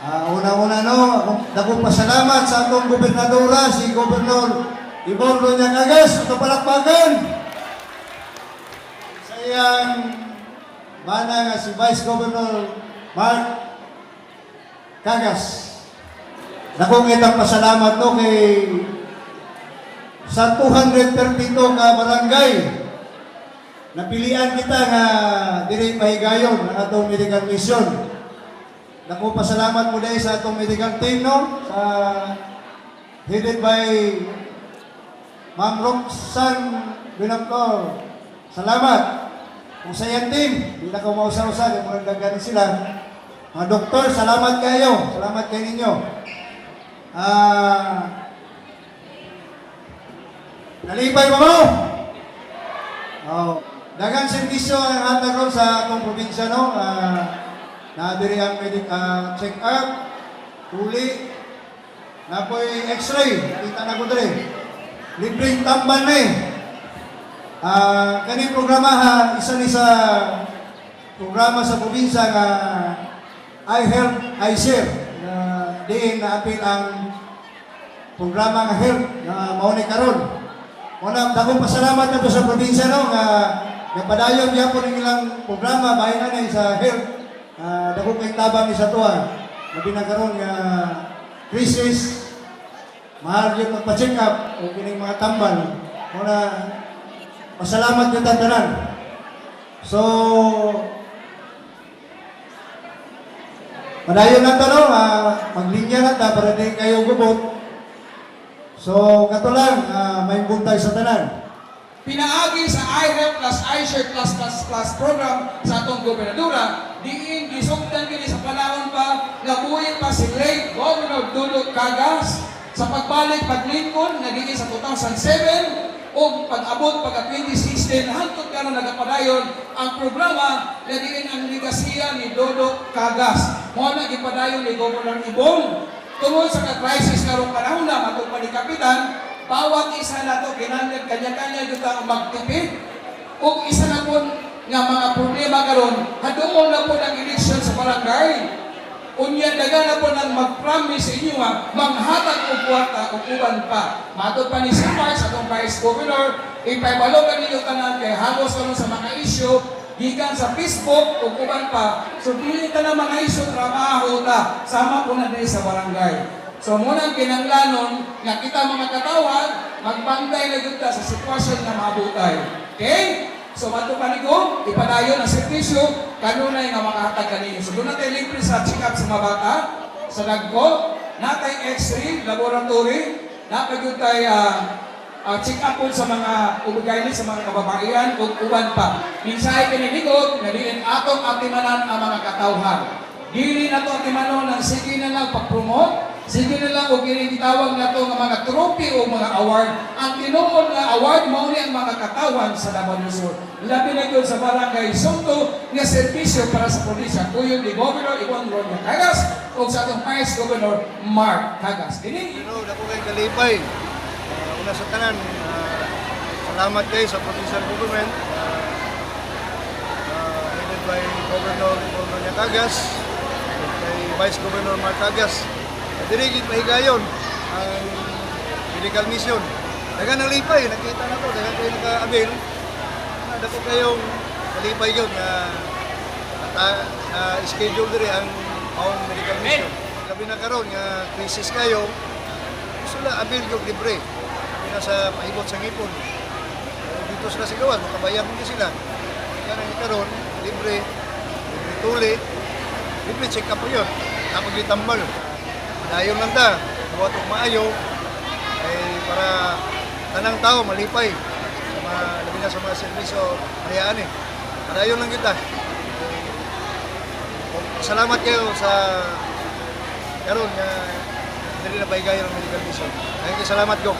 Una-una no, dako pasalamat sa atong gobernadora, si Gobernador Yvonne Ronya Cagas, ito palakpakan. Sa iyang mana nga si Vice Governor Mark Cagas. Dako kitang pasalamat no kay sa 232 ka barangay napilian kita nga diri mahigayon ang atong medical mission. Dako pasalamat mo dahil sa atong medical team no, sa headed by Ma'am Roxanne Binactor. Salamat. Kung sa yan team, hindi na ko mausa-usa, yung mga nagagani sila. Mga doktor, salamat kayo. Salamat kayo ninyo. Nalipay mo mo? Dagang servisyo ang hatag ron sa atong probinsya no. Nadiri ang check-up, tuli, napoy x-ray, kita na ko diri. Libreng tamban na eh. Kaning programa ha, isa ni sa programa sa probinsya nga iHealth, iShare, na diin na apil ang programa nga health na mauni karon. Muna, dakong pasalamat na to sa probinsya no, nga padayon niya po ng ilang programa, bahay na sa health. Dako kay tabang ni sa tuwa labi na karon nga crisis mahal yung magpa-check up o kining mga tambal muna pasalamat yung tantanan. So padayon na to no, maglinya na ta para di kayo gubot. So kato lang, may buntay sa tanan. Pinaagi sa iHealth plus iShare plus program sa atong gobernadora, diin gisugdan kini sa panahon pa nga buhi pa si late Governor Dudut Cagas sa pagbalik paglingkod naging sa 2007 o pag-abot pagka 2016 hangtod karon nagapadayon ang programa nga diin ang ligasiya ni Dudut Cagas. Mo na gipadayon ni Governor Ibon tungod sa crisis karong panahon na matong pa ni Kapitan. Bawat isa na ito, kinanglan kanya-kanya ito ang magtipid. Kung isa na po nga mga problema karon, hadumon na po ng eleksyon sa barangay. Unyan daga na po ng mag-promise sa inyo nga, manghatag o kwarta o uban pa. Matod pa ni si Marks, atong Vice Governor, ipaibalog ninyo tanan kay halos karon sa mga isyu, gikan sa Facebook o uban pa. So, pili ka na mga isyu, trabaho ta, sama po na din sa barangay. So munang kinanglanon nga kita mga katawan, magbantay na yun sa sitwasyon na mabutay. Okay? So matupan ko, ipadayon ang servisyo, kanunay nga makahatag kaninyo. So doon natin libre sa check-up sa mga bata, sa nagko, natay X-ray, laboratory, napag-yun tayo check-up po sa mga ubigay sa mga kababaihan o uban pa. Minsan ay piniligot, naliin atong atimanan ang mga katawhan. Dili na ito atimanon ng sige na lang pag-promote, sige na lang o ginitawag na ito ng mga trophy o mga award. Ang tinuod na award, mauni ang mga katawan sa Davao del Sur. Labi na yun sa barangay Soto nga servisyo para sa probinsya. Tuyong ni Governor Yvonne Ronya Cagas o sa atong Vice Governor Mark Cagas. Ini? Ako kay Kalipay. Una sa tanan, salamat kayo sa provincial government. Headed by Governor Yvonne Ronya Cagas, kay Vice Governor Mark Cagas. Dirigit mahigayon ang medical mission. Dagan ng lipay, nakita na ko, dagan kayo naka-avail. Dako kayong kalipay yun na schedule diri ang maong medical mission. Labi na karon nga crisis kayo, gusto na avail yung libre. Hindi na sa pahibot sa ngipon. Dito sila sigawan, makabayang hindi sila. Kaya na karon libre tuli, libre check up po yun. Tapos itambal. Dayon lang ta, buhat og maayo ay para tanang tao malipay labi na sa mga serbisyo hayaan eh. Dayon lang kita. Salamat kayo sa karon nga dili na pahigayon ang medical mission. Salamat ko.